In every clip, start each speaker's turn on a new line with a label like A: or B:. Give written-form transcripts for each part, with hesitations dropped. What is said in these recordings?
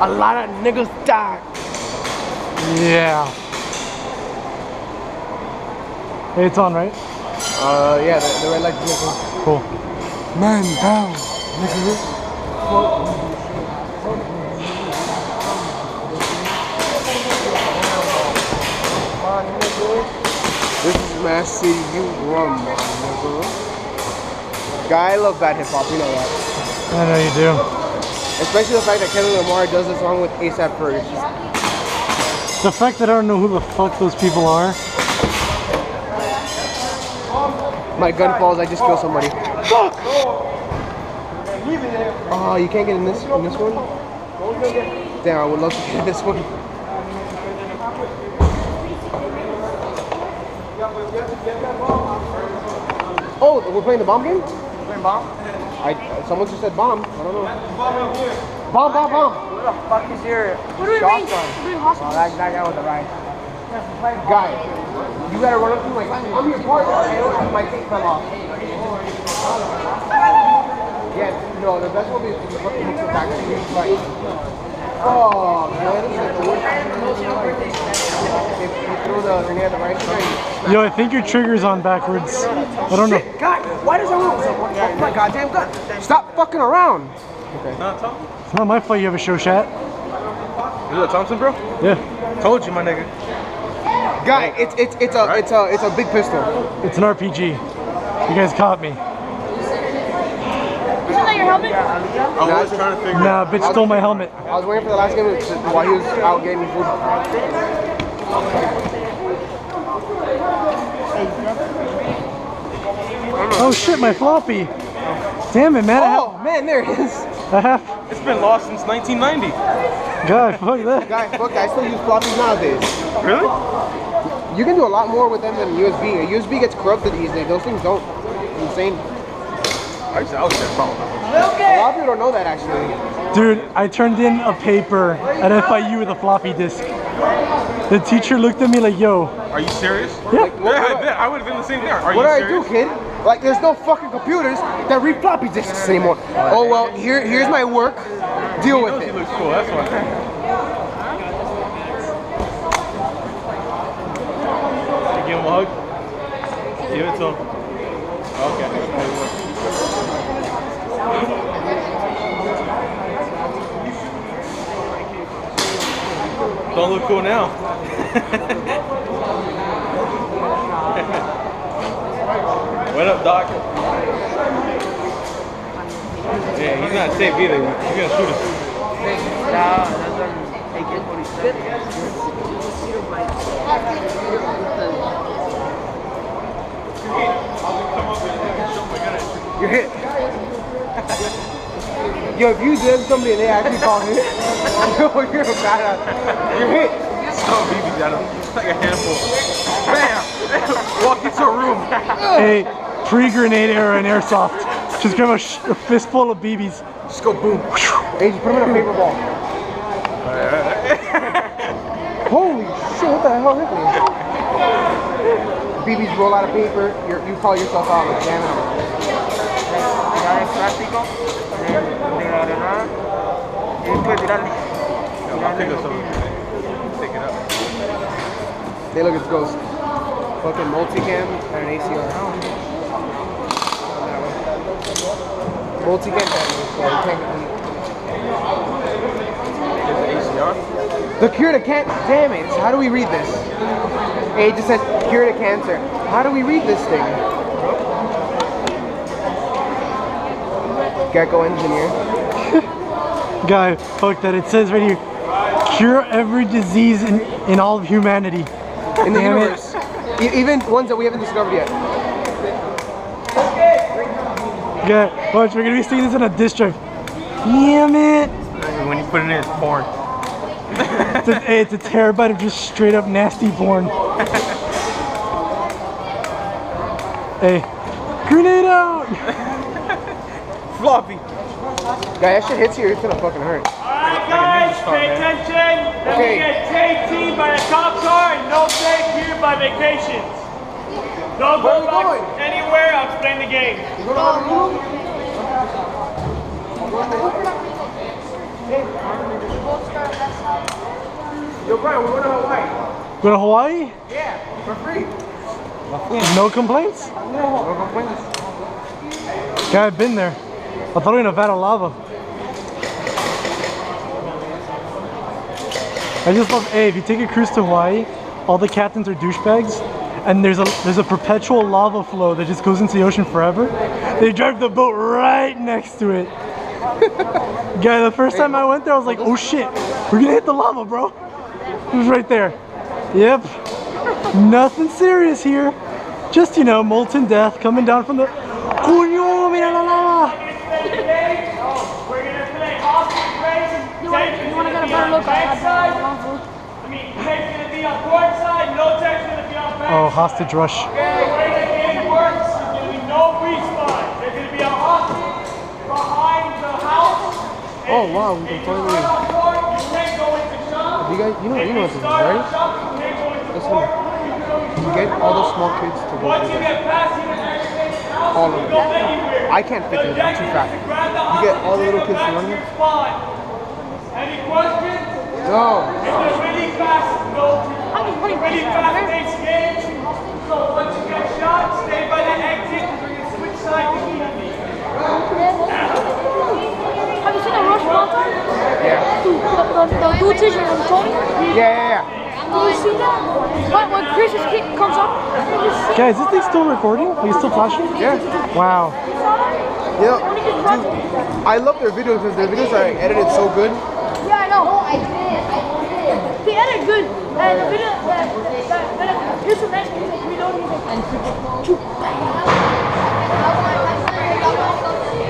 A: A lot of niggas died.
B: Yeah. Hey, it's on, right?
A: Yeah, the red light's blinking.
B: Cool.
A: Man down, nigga. This is Mass City, you rum, nigga. Guy, I love bad hip hop, you know that.
B: I know you do.
A: Especially the fact that Kevin Lamar does this song with ASAP Ferg.
B: The fact that I don't know who the fuck those people are.
A: My gun falls, I just kill somebody. Fuck! Oh, you can't get in this one? Damn, I would love to get in this one. Oh, we're playing the bomb game? Playing bomb? Someone just said bomb. I don't know. Bomb.
C: Who the fuck is your shotgun? Oh, that guy with the right.
A: Guy, you gotta run up to my I'm your partner. My tape fell off. Yeah, no, the best one is to fucking mix it back to you. Like, oh, man. If you throw the grenade at the right side.
B: Yo, I think your trigger's on backwards. I don't know.
A: God, why does everyone oh my goddamn gun? Stop fucking around. Okay.
B: It's not my fault you have a show chat.
D: You a Thompson, bro?
B: Yeah.
D: Told you, my nigga.
A: Guy, it's a big pistol.
B: It's an RPG. You guys caught me.
E: Isn't that your helmet?
D: I was trying to figure
B: Nah, bitch stole my helmet.
A: I was waiting for the last game while he was out getting me food.
B: Oh shit, my floppy. Damn it, man.
A: Oh man, there it is.
D: It's been lost since 1990.
B: God, fuck that.
A: Guy, fuck, I still use floppies nowadays.
D: Really?
A: You can do a lot more with them than USB. A USB gets corrupted easily. Those things don't. Insane.
D: I used to out there phone.
A: A lot of people don't know that actually.
B: Dude, I turned in a paper at FIU with a floppy disk. The teacher looked at me like, yo.
D: Are you serious?
B: Yeah.
D: I bet. I would have been the same there. Are you
A: What do I
D: serious?
A: do, kid? Like, there's no fucking computers that read floppy disks anymore. Oh well, here's my work. Deal with
D: He
A: it.
D: looks cool. That's why. Give him a hug. Give it to him. Okay. Don't look cool now. What up, Doc? Yeah, he's not safe either. He's gonna shoot us.
A: You're hit. Yo, if you did somebody and they actually call hit, you're a badass. You're hit.
D: Some BBs at him. It's like a handful. Bam! Walk into a room.
B: Hey, pre-grenade era in Airsoft. Just grab a fistful of BBs.
A: Just go boom. Hey, just put them in a paper ball. Holy shit, what the hell hit me? BBs roll out of paper, you call yourself out like damn it.
D: I'll pick up some. Pick it up.
A: They look at ghost. Fucking multicam and an ACR. Multicam
D: ACR?
A: The cure to cancer. Damn it. How do we read this? Hey, it just says cure to cancer. How do we read this thing? Gecko engineer.
B: Guy, fuck that. It says right here, cure every disease in all of humanity.
A: In the
B: Damn
A: universe. Even ones that we haven't discovered yet.
B: Guy, watch, we're gonna be seeing this on a disc drive. Damn it.
D: When you put it in, it's porn.
B: It's a terabyte of just straight up nasty porn. Hey, grenade out!
D: Floppy.
A: Guy, that shit hits you, it's gonna fucking hurt.
F: Alright guys, pay attention. Then we get take team by the cop car and no take here by vacations. Don't go back anywhere, I'll explain the game.
A: Hey. Yo, Brian, we're going to Hawaii.
B: Go to Hawaii?
A: Yeah, for free.
B: No complaints?
A: No complaints.
B: Yeah, I've been there. I thought we were in a vat of lava. I just love, hey, if you take a cruise to Hawaii, all the captains are douchebags, and there's a perpetual lava flow that just goes into the ocean forever. They drive the boat right next to it. Guy, the first time I went there, I was like, oh shit, we're gonna hit the lava, bro. It was right there. Yep. Nothing serious here. Just, you know, molten death coming down from the... Coño, mira la lava!
F: We're gonna play hostage race.
E: You wanna get a better look at
F: Tape's gonna be on court side, no tape's gonna be on back.
B: Oh, hostage rush.
F: The way the game works, there's gonna be no respawn. There's gonna be a hostage behind the house.
A: Oh wow, we can totally.
F: You can't go into shop.
A: You guys, you know what this is, right? Listen, you get all the small kids to go
F: Once
A: through
F: you
A: this.
F: get past the intersection,
A: All of them. I can't fit through them, I'm too fat. You get all the little kids to run here?
F: Any questions?
A: No.
F: It's a really fast-paced game. So once you get shot, stay by the exit because we're gonna switch sides immediately.
E: Have you seen a rush marathon?
A: Yeah.
E: The dude teacher from Tony?
A: Yeah.
E: Do you see that? When Chris's kid comes up,
B: Guys, is this thing still recording? Are you still flashing?
A: Yeah.
B: Wow.
A: You know, dude, I love their videos because their videos are edited so good.
E: yeah, I know. They edit good, and the video here's the next piece we don't need it.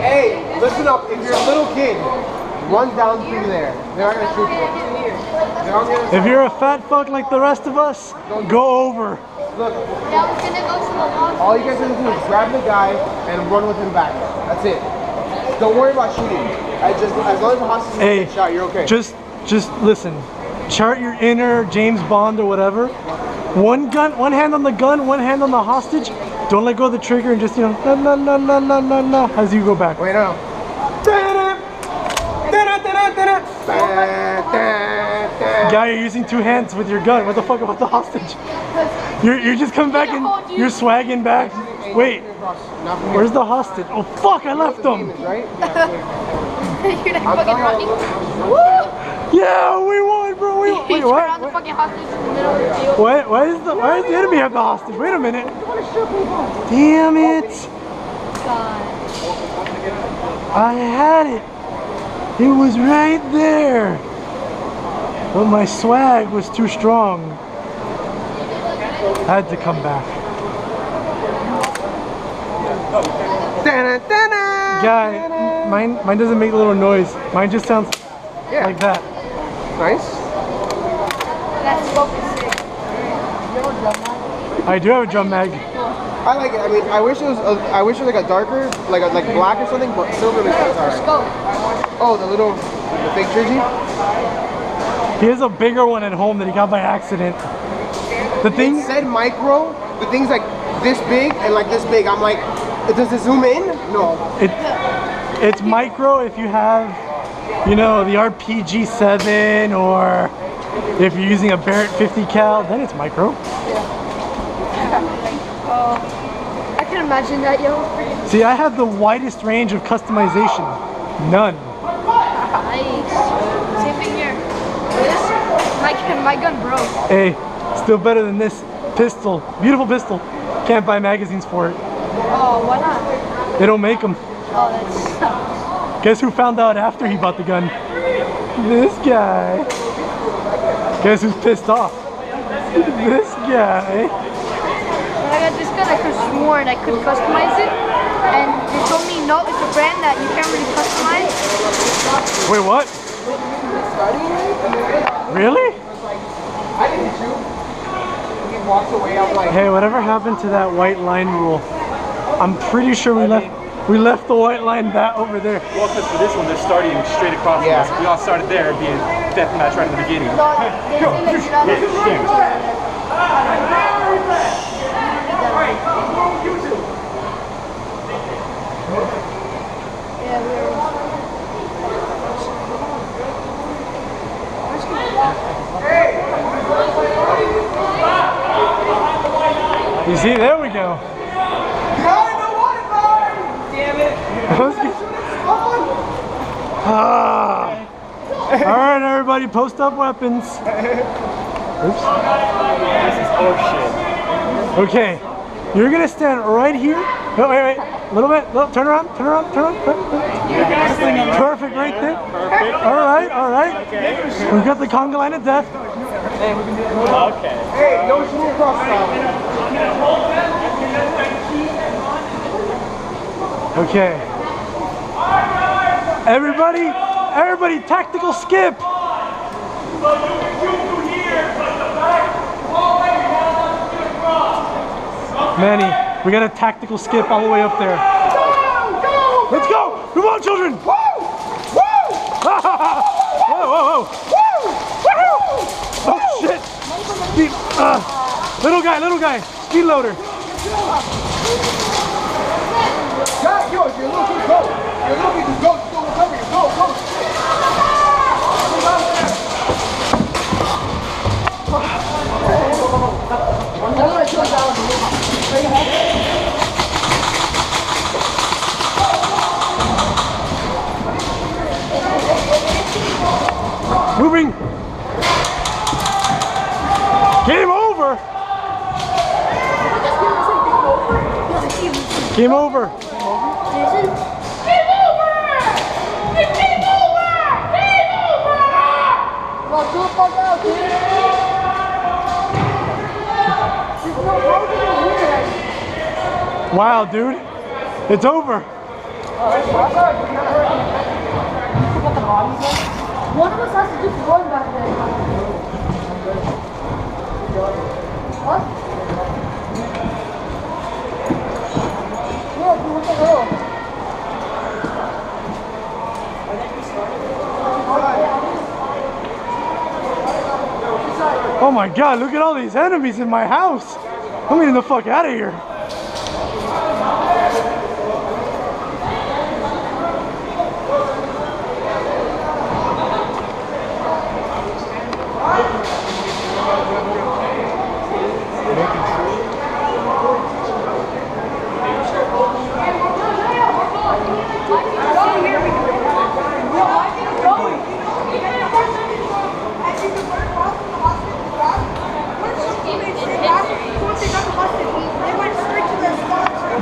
A: Hey, listen up. If you're a little kid, run down through there. They're not gonna shoot you. They're not gonna.
B: If you're a fat fuck like the rest of us, go over.
A: Look. All you guys have to do is grab the guy and run with him back. That's it. Don't worry about shooting. As long as the hostage
B: Hey,
A: gets shot, you're okay.
B: Just listen. Chart your inner James Bond or whatever. One hand on the gun, one hand on the hostage. Don't let go of the trigger and just, you know, la as you go back.
A: Wait, no.
B: Guy, you're using two hands with your gun. What the fuck about the hostage? You're just coming back and you're swagging back. Wait, where's the hostage? Oh fuck, I left them.
A: Right?
E: You're not fucking running.
B: Yeah, we won, bro. We won. Wait,
E: Turn
B: what?
E: on the fucking hostage in the middle of the field.
B: Why does the enemy have the hostage? Wait a minute. Damn it.
E: God.
B: I had it. It was right there. But my swag was too strong. I had to come back. Guy, mine doesn't make a little noise. Mine just sounds like that.
A: Nice.
E: That's fucking sick.
B: I do have a drum mag.
A: I like it. I mean, I wish it was like a darker, like black or something, but silver looks alright.
E: Go.
A: Oh, the fake jersey.
B: He has a bigger one at home that he got by accident. The thing
A: It said micro. The thing's like this big and like this big. I'm like, does it zoom in? No.
B: it's micro if you have, you know, the RPG-7 or if you're using a Barrett 50 cal, then it's micro.
E: I can imagine that, yo.
B: See, I have the widest range of customization. None.
E: Nice. Same thing here. My gun broke.
B: Hey, still better than this pistol. Beautiful pistol. Can't buy magazines for it.
E: Oh, why not?
B: They don't make them.
E: Oh, that sucks.
B: Guess who found out after he bought the gun? This guy. Guess who's pissed off? This guy.
E: When I got this gun, I could have sworn I could customize it. And they told me, no, it's a brand that you can't really customize.
B: Wait, what? Really?
A: I didn't shoot. He walks away. I'm like,
B: Hey, whatever happened to that white line rule? I'm pretty sure we left the white line that over there.
D: Well, because for this one, they're starting straight across from us. We all started there, being deathmatch right in the beginning.
E: No, they say that you're
B: You see, there we go.
C: Damn it.
B: Ah. All right, everybody, post up weapons. Oops.
F: This is horseshit.
B: Okay, you're gonna stand right here. Oh, wait, a little bit. Look, turn around. Perfect, right there.
F: Perfect.
B: All right.
F: Okay.
B: We've got the conga line of death.
F: Okay.
A: Hey, no shooting across the top.
B: Okay. Everybody, tactical skip.
F: So you can shoot through here, but the back hallway you have to get across.
B: Manny, we got a tactical skip all the way up there.
A: Go!
B: Let's go! Come on, children!
A: Woo! Woo!
B: Whoa!
A: Woo!
B: Oh shit! Little guy, speed loader.
A: God, yo, if you're looking, go. You're looking, just go. Just go, recover you. Go.
B: Moving. Game over. Game over. Wow, dude. It's over.
E: One of us has to just run back there. What? Yeah, what the hell?
B: Oh my god, look at all these enemies in my house. I'm getting the fuck out of here.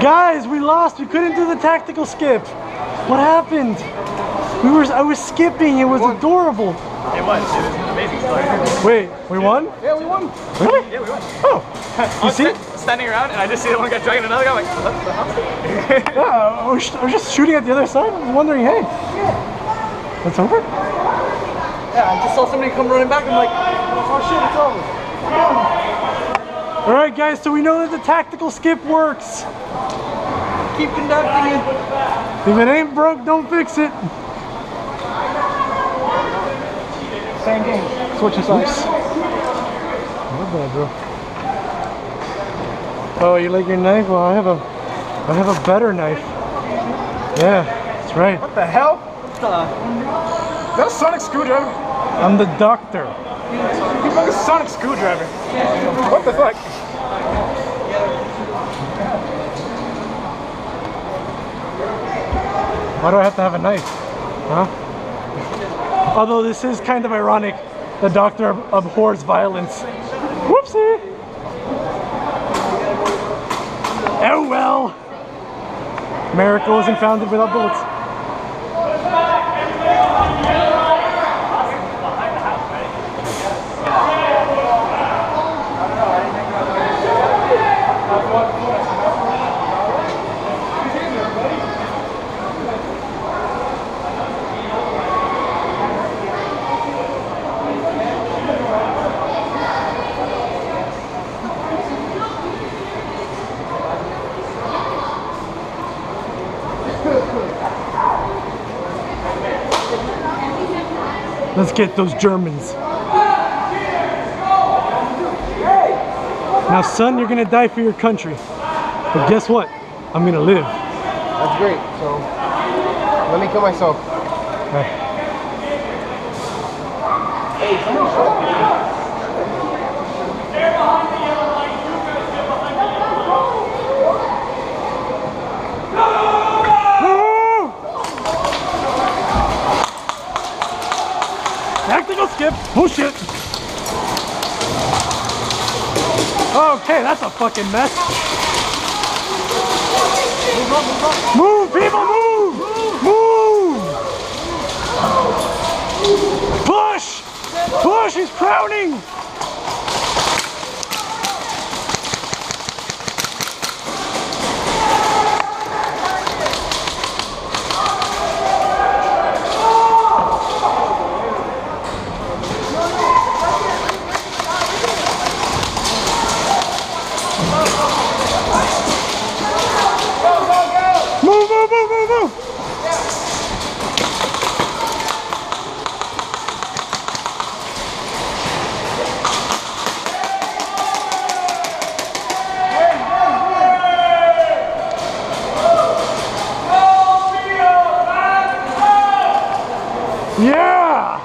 B: Guys, we lost. We couldn't do the tactical skip. What happened? I was skipping. It was adorable.
F: It was an amazing story.
B: Wait, we won?
A: Yeah, we won.
B: Really?
F: Yeah, we won.
B: Oh. You see?
F: Standing around and I just see that one guy dragging another guy. I'm like, what the hell?
B: Yeah, I was just shooting at the other side. I was wondering, hey, it's over?
C: Yeah, I just saw somebody come running back. I'm like, oh shit, it's over.
B: All right, guys, so we know that the tactical skip works.
C: Keep conducting it.
B: If it ain't broke, don't fix it.
C: Same game. Switching sides.
B: Not bad, bro. Oh, you like your knife? Well, I have a better knife. Yeah, that's right.
C: What the hell? What the? Is that a sonic screwdriver?
B: I'm the doctor.
C: You fucking sonic screwdriver. What the fuck?
B: Why do I have to have a knife? Huh? Although this is kind of ironic. The doctor abhors violence. Whoopsie! Oh well! America wasn't founded without bullets. Let's get those Germans. Now, son, you're gonna die for your country. But guess what? I'm gonna live.
A: That's great. So, let me kill myself.
B: Right.
A: Hey, somebody shot me.
B: Okay, that's a fucking mess. Move, people, move! Move! Push! Push, he's crowning! Move, move, move, move, move! Yeah!